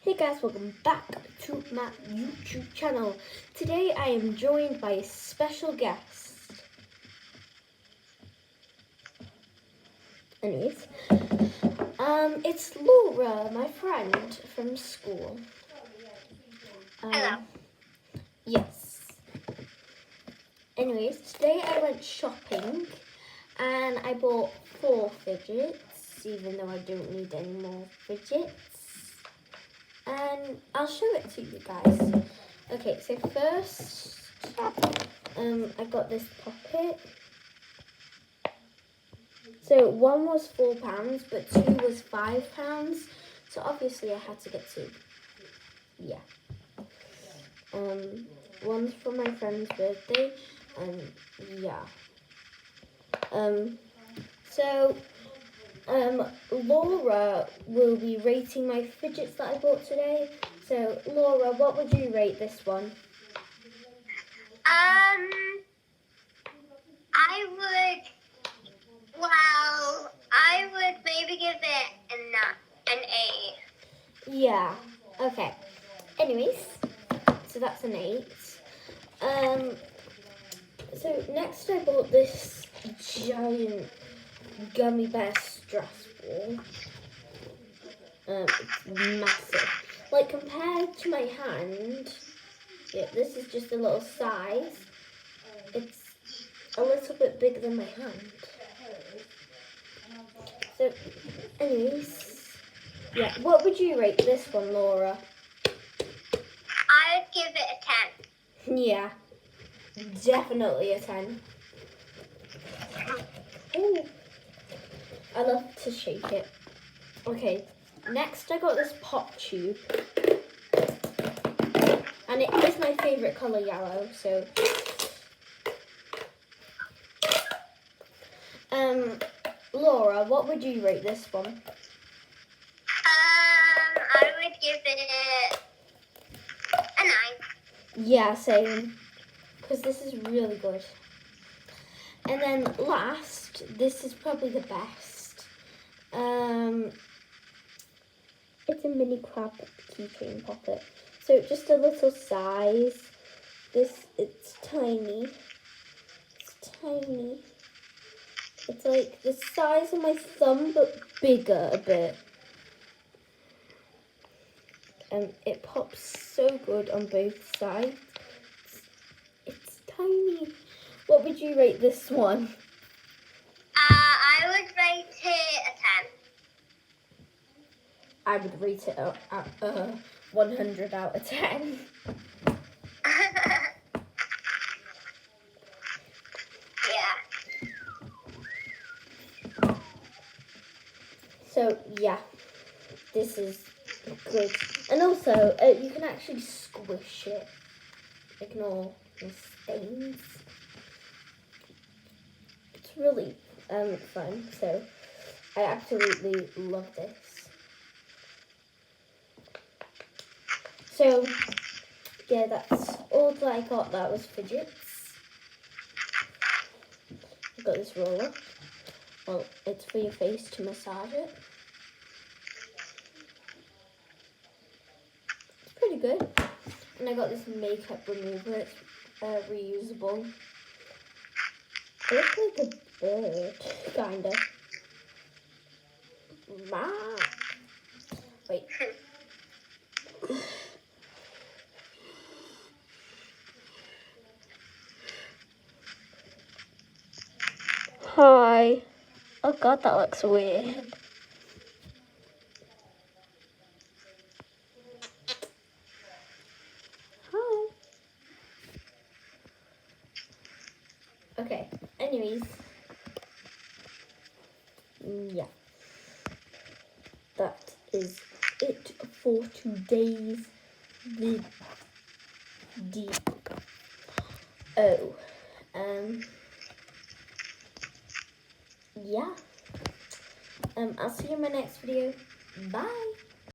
Hey guys, welcome back to my YouTube channel. Today I am joined by a special guest. Anyways, it's Laura, my friend from school. Hello. Yes. Anyways, today I went shopping and I bought 4 fidgets, even though I don't need any more fidgets. And I'll show it to you guys. Okay, so first, I got this poppet. So one was £4, but 2 was £5. So obviously I had to get 2. Yeah. One's for my friend's birthday, and yeah. Laura will be rating my fidgets that I bought today. So, Laura, what would you rate this one? I would maybe give it an 8. Yeah, okay. Anyways, so that's an 8. So next I bought this giant gummy bear stress ball. It's massive. Like, compared to my hand, yeah, this is just a little size. It's a little bit bigger than my hand. So, anyways, yeah, what would you rate this one, Laura? I would give it a 10. Yeah, definitely a 10. Ooh, I love to shake it. Okay, next I got this pop tube. And it is my favourite colour, yellow, so... Laura, what would you rate this one? I would give it a 9. Yeah, same. Because this is really good. And then last, this is probably the best. It's a mini crab keychain poppet. So just a little size. It's tiny. It's tiny. It's like the size of my thumb, but bigger a bit. And it pops so good on both sides. It's tiny. What would you rate this one? I would rate it a 10. I would rate it at 100 out of 10. So yeah, this is good. And also, you can actually squish it. Ignore the stains. It's really fun. So I absolutely love this. So yeah, that's all that I got. That was fidgets. I got this roller. Well, it's for your face to massage it. It's pretty good. And I got this makeup remover. It's reusable. It looks like a bird, kinda. Wait. Hi. Oh god, that looks weird. Hi. Okay, anyways. Yeah. That is it for today's video. Yeah. I'll see you in my next video. Bye.